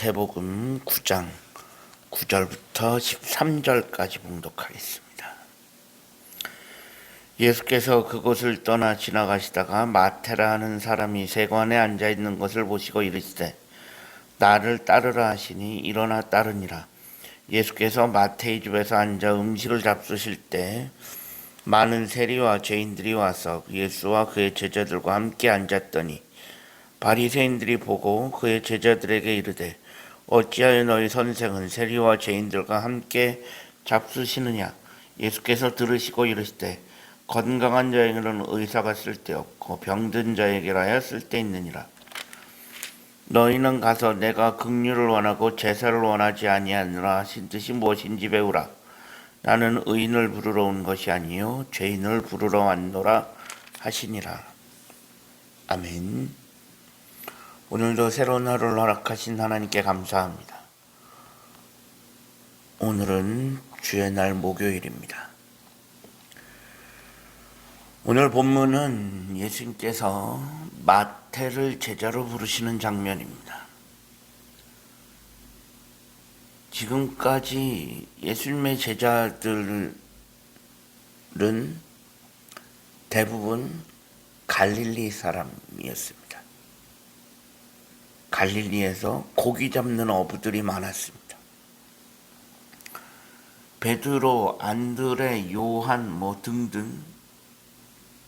마태복음 9장 9절부터 13절까지 봉독하겠습니다. 예수께서 그곳을 떠나 지나가시다가 마태라 하는 사람이 세관에 앉아있는 것을 보시고 이르시되 나를 따르라 하시니 일어나 따르니라. 예수께서 마태의 집에서 앉아 음식을 잡수실 때 많은 세리와 죄인들이 와서 예수와 그의 제자들과 함께 앉았더니 바리새인들이 보고 그의 제자들에게 이르되 어찌하여 너희 선생은 세리와 죄인들과 함께 잡수시느냐. 예수께서 들으시고 이르시되 건강한 자에게는 의사가 쓸데없고 병든 자에게라야 쓸데있느니라. 너희는 가서 내가 긍휼을 원하고 제사를 원하지 아니하노라 하신 뜻이 무엇인지 배우라. 나는 의인을 부르러 온 것이 아니요 죄인을 부르러 왔노라 하시니라. 아멘. 오늘도 새로운 하루를 허락하신 하나님께 감사합니다. 오늘은 주의 날 목요일입니다. 오늘 본문은 예수님께서 마태를 제자로 부르시는 장면입니다. 지금까지 예수님의 제자들은 대부분 갈릴리 사람이었습니다. 갈릴리에서 고기 잡는 어부들이 많았습니다. 베드로, 안드레, 요한 등등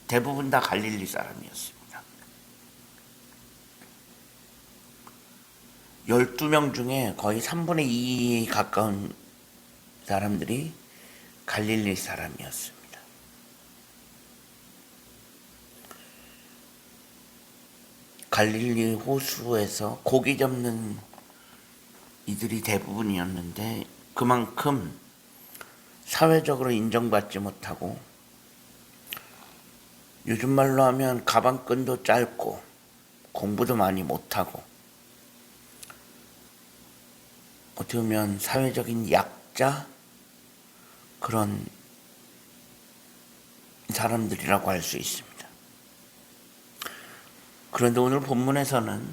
대부분 다 갈릴리 사람이었습니다. 12명 중에 거의 3분의 2에 가까운 사람들이 갈릴리 사람이었습니다. 갈릴리 호수에서 고기 잡는 이들이 대부분이었는데 그만큼 사회적으로 인정받지 못하고 요즘 말로 하면 가방끈도 짧고 공부도 많이 못하고 어떻게 보면 사회적인 약자 그런 사람들이라고 할 수 있습니다. 그런데 오늘 본문에서는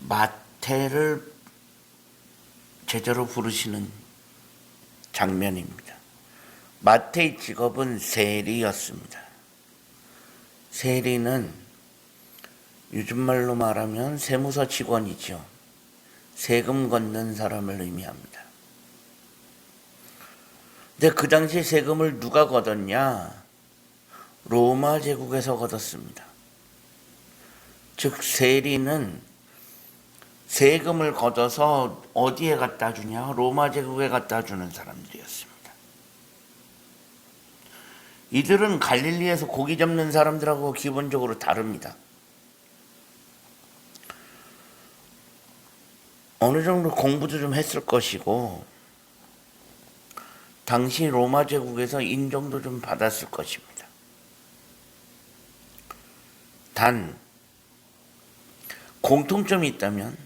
마태를 제자로 부르시는 장면입니다. 마태의 직업은 세리였습니다. 세리는 요즘 말로 말하면 세무서 직원이죠. 세금 걷는 사람을 의미합니다. 근데 그 당시 세금을 누가 걷었냐? 로마 제국에서 걷었습니다. 즉 세리는 세금을 걷어서 어디에 갖다 주냐? 로마 제국에 갖다 주는 사람들이었습니다. 이들은 갈릴리에서 고기 잡는 사람들하고 기본적으로 다릅니다. 어느 정도 공부도 좀 했을 것이고 당시 로마 제국에서 인정도 좀 받았을 것입니다. 단 공통점이 있다면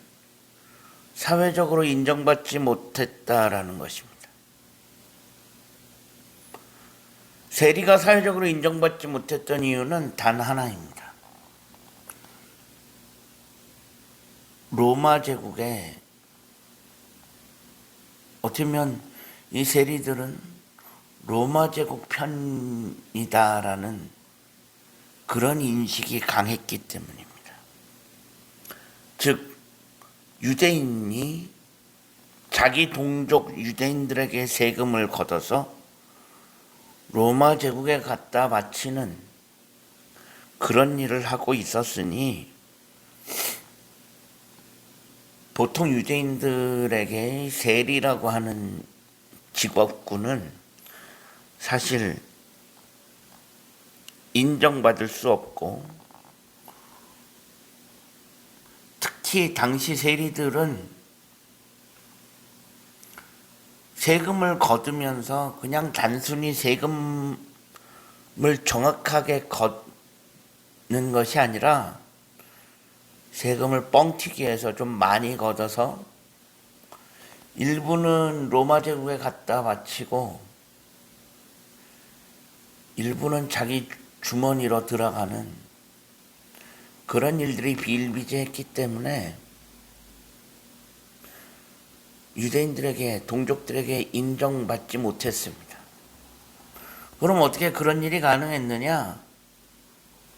사회적으로 인정받지 못했다라는 것입니다. 세리가 사회적으로 인정받지 못했던 이유는 단 하나입니다. 로마 제국에 어떻게 보면 이 세리들은 로마 제국 편이다라는 그런 인식이 강했기 때문입니다. 즉 유대인이 자기 동족 유대인들에게 세금을 걷어서 로마 제국에 갖다 바치는 그런 일을 하고 있었으니 보통 유대인들에게 세리라고 하는 직업군은 사실 인정받을 수 없고 특히 당시 세리들은 세금을 거두면서 그냥 단순히 세금을 정확하게 걷는 것이 아니라 세금을 뻥튀기 해서 좀 많이 걷어서 일부는 로마 제국에 갖다 바치고 일부는 자기 주머니로 들어가는 그런 일들이 비일비재했기 때문에 유대인들에게, 동족들에게 인정받지 못했습니다. 그럼 어떻게 그런 일이 가능했느냐?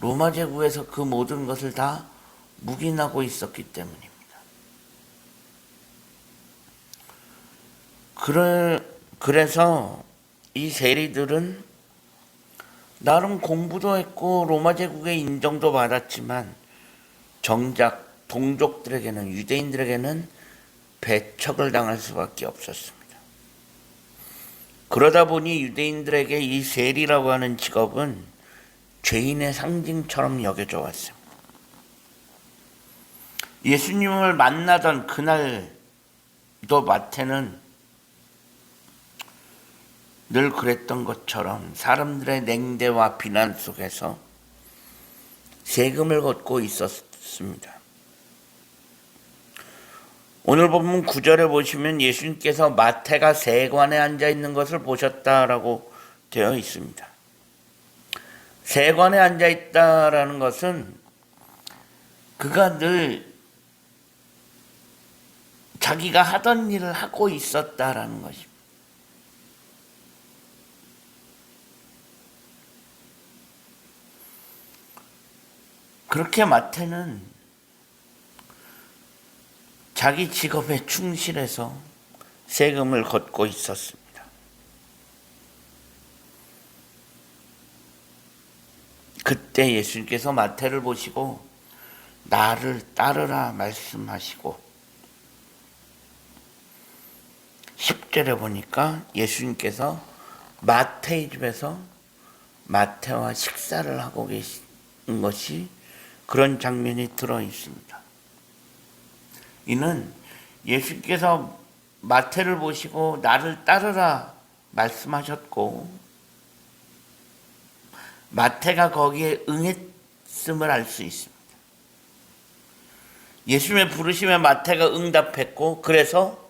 로마 제국에서 그 모든 것을 다 묵인하고 있었기 때문입니다. 그래서 이 세리들은 나름 공부도 했고 로마 제국의 인정도 받았지만 정작 동족들에게는, 유대인들에게는 배척을 당할 수밖에 없었습니다. 그러다 보니 유대인들에게 이 세리라고 하는 직업은 죄인의 상징처럼 여겨져 왔습니다. 예수님을 만나던 그날도 마태는 늘 그랬던 것처럼 사람들의 냉대와 비난 속에서 세금을 걷고 있었습니다. 오늘 본문 9절에 보시면 예수님께서 마태가 세관에 앉아 있는 것을 보셨다라고 되어 있습니다. 세관에 앉아 있다라는 것은 그가 늘 자기가 하던 일을 하고 있었다라는 것입니다. 그렇게 마태는 자기 직업에 충실해서 세금을 걷고 있었습니다. 그때 예수님께서 마태를 보시고 나를 따르라 말씀하시고 10절에 보니까 예수님께서 마태의 집에서 마태와 식사를 하고 계신 것이 그런 장면이 들어 있습니다. 이는 예수님께서 마태를 보시고 나를 따르라 말씀하셨고 마태가 거기에 응했음을 알 수 있습니다. 예수님의 부르심에 마태가 응답했고 그래서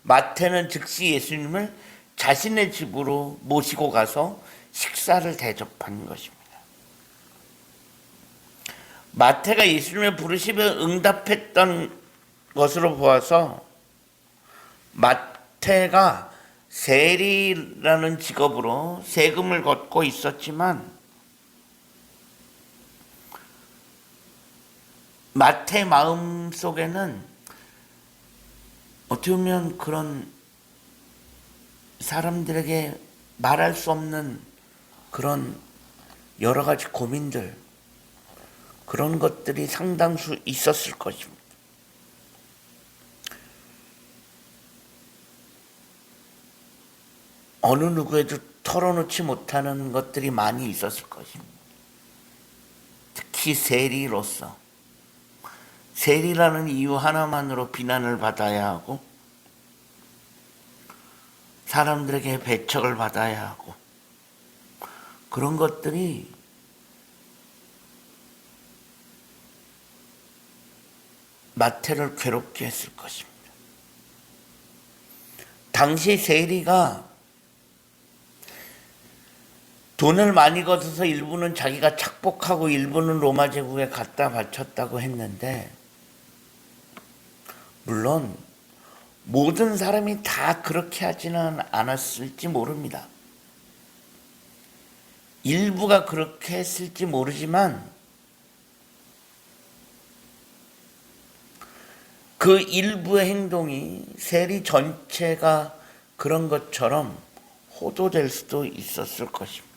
마태는 즉시 예수님을 자신의 집으로 모시고 가서 식사를 대접한 것입니다. 마태가 예수님의 부르심에 응답했던 것으로 보아서 마태가 세리라는 직업으로 세금을 걷고 있었지만 마태의 마음 속에는 어떻게 보면 그런 사람들에게 말할 수 없는 그런 여러 가지 고민들, 그런 것들이 상당수 있었을 것입니다. 어느 누구에도 털어놓지 못하는 것들이 많이 있었을 것입니다. 특히 세리로서 세리라는 이유 하나만으로 비난을 받아야 하고 사람들에게 배척을 받아야 하고 그런 것들이 마태를 괴롭게 했을 것입니다. 당시 세리가 돈을 많이 걷어서 일부는 자기가 착복하고 일부는 로마 제국에 갖다 바쳤다고 했는데 물론 모든 사람이 다 그렇게 하지는 않았을지 모릅니다. 일부가 그렇게 했을지 모르지만 그 일부의 행동이 세리 전체가 그런 것처럼 호도될 수도 있었을 것입니다.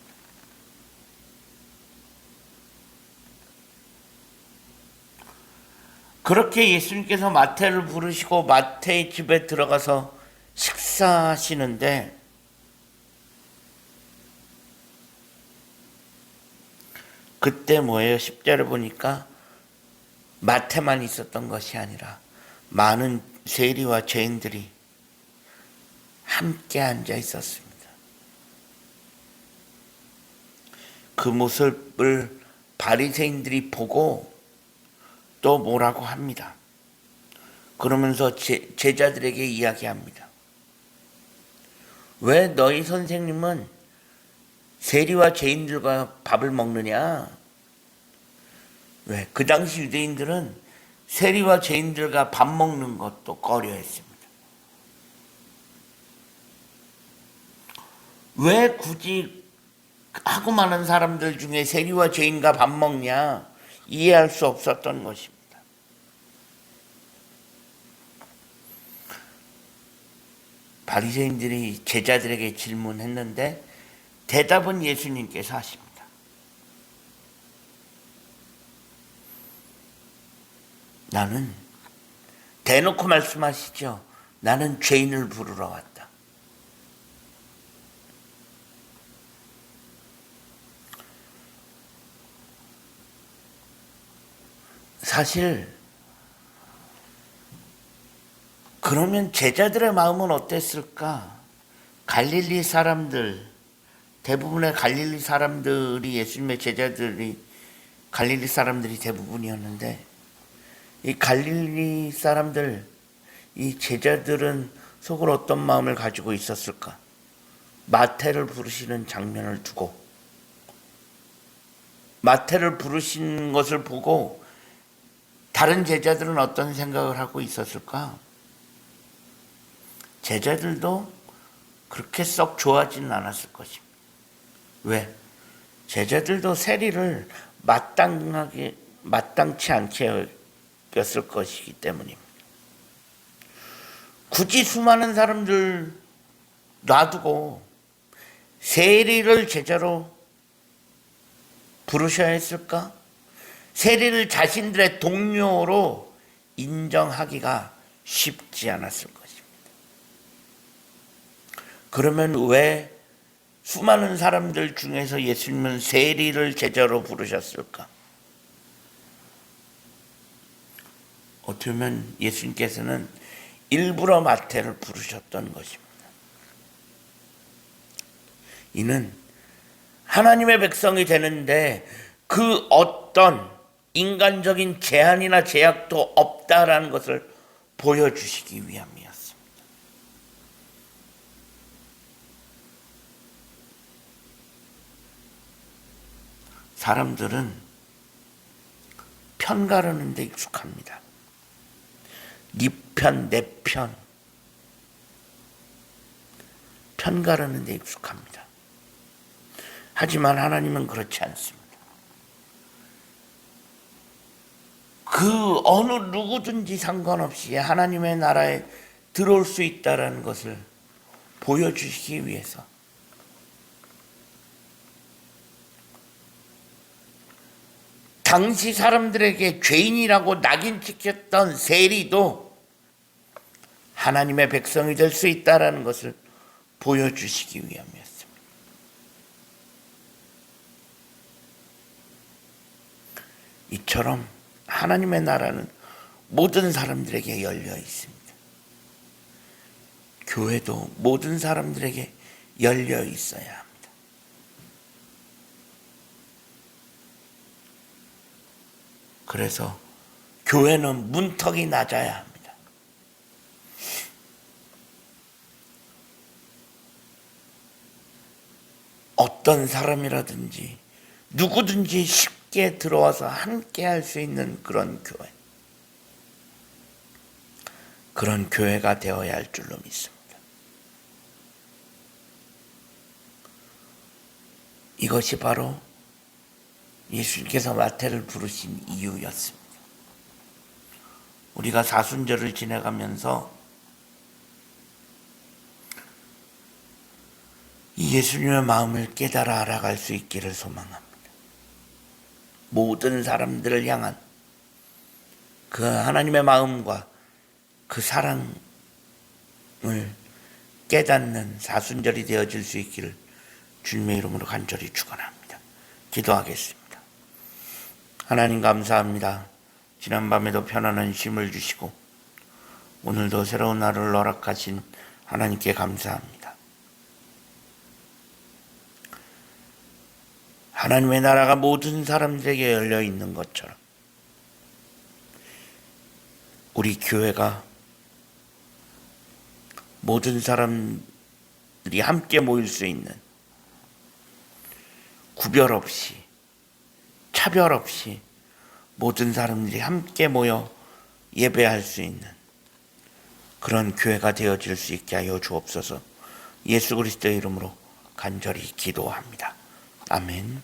그렇게 예수님께서 마태를 부르시고 마태의 집에 들어가서 식사하시는데 그때 뭐예요? 10절에 보니까 마태만 있었던 것이 아니라 많은 세리와 죄인들이 함께 앉아 있었습니다. 그 모습을 바리새인들이 보고 또 뭐라고 합니다. 그러면서 제자들에게 이야기합니다. 왜 너희 선생님은 세리와 죄인들과 밥을 먹느냐? 왜? 그 당시 유대인들은 세리와 죄인들과 밥 먹는 것도 꺼려했습니다. 왜 굳이 하고 많은 사람들 중에 세리와 죄인과 밥 먹냐? 이해할 수 없었던 것입니다. 바리새인들이 제자들에게 질문했는데 대답은 예수님께서 하십니다. 나는, 대놓고 말씀하시죠. 나는 죄인을 부르러 왔다. 사실 그러면 제자들의 마음은 어땠을까? 갈릴리 사람들, 대부분의 갈릴리 사람들이, 예수님의 제자들이 갈릴리 사람들이 대부분이었는데, 이 갈릴리 사람들, 이 제자들은 속으로 어떤 마음을 가지고 있었을까? 마태를 부르시는 장면을 두고, 마태를 부르신 것을 보고 다른 제자들은 어떤 생각을 하고 있었을까? 제자들도 그렇게 썩 좋아하지는 않았을 것입니다. 왜? 제자들도 세리를 마땅치 않게 여겼을 것이기 때문입니다. 굳이 수많은 사람들 놔두고 세리를 제자로 부르셔야 했을까? 세리를 자신들의 동료로 인정하기가 쉽지 않았을 것입니다. 그러면 왜 수많은 사람들 중에서 예수님은 세리를 제자로 부르셨을까? 어떻게 보면 예수님께서는 일부러 마태를 부르셨던 것입니다. 이는 하나님의 백성이 되는데 그 어떤 인간적인 제한이나 제약도 없다라는 것을 보여주시기 위함이었습니다. 사람들은 편 가르는 데 익숙합니다. 네 편, 내 편. 편 가르는 데 익숙합니다. 하지만 하나님은 그렇지 않습니다. 그 어느 누구든지 상관없이 하나님의 나라에 들어올 수 있다는 것을 보여주시기 위해서 당시 사람들에게 죄인이라고 낙인 찍혔던 세리도 하나님의 백성이 될 수 있다는 것을 보여주시기 위함이었습니다. 이처럼 하나님의 나라는 모든 사람들에게 열려 있습니다. 교회도 모든 사람들에게 열려 있어야 합니다. 그래서 교회는 문턱이 낮아야 합니다. 어떤 사람이라든지 누구든지 쉽게 들어와서 함께 할 수 있는 그런 교회. 그런 교회가 되어야 할 줄로 믿습니다. 이것이 바로 예수님께서 마태를 부르신 이유였습니다. 우리가 사순절을 지내가면서 이 예수님의 마음을 깨달아 알아갈 수 있기를 소망합니다. 모든 사람들을 향한 그 하나님의 마음과 그 사랑을 깨닫는 사순절이 되어질 수 있기를 주님의 이름으로 간절히 축원합니다. 기도하겠습니다. 하나님 감사합니다. 지난밤에도 편안한 쉼을 주시고 오늘도 새로운 날을 허락하신 하나님께 감사합니다. 하나님의 나라가 모든 사람들에게 열려 있는 것처럼 우리 교회가 모든 사람들이 함께 모일 수 있는 구별 없이 차별 없이 모든 사람들이 함께 모여 예배할 수 있는 그런 교회가 되어질 수 있게 하여 주옵소서. 예수 그리스도의 이름으로 간절히 기도합니다. 아멘.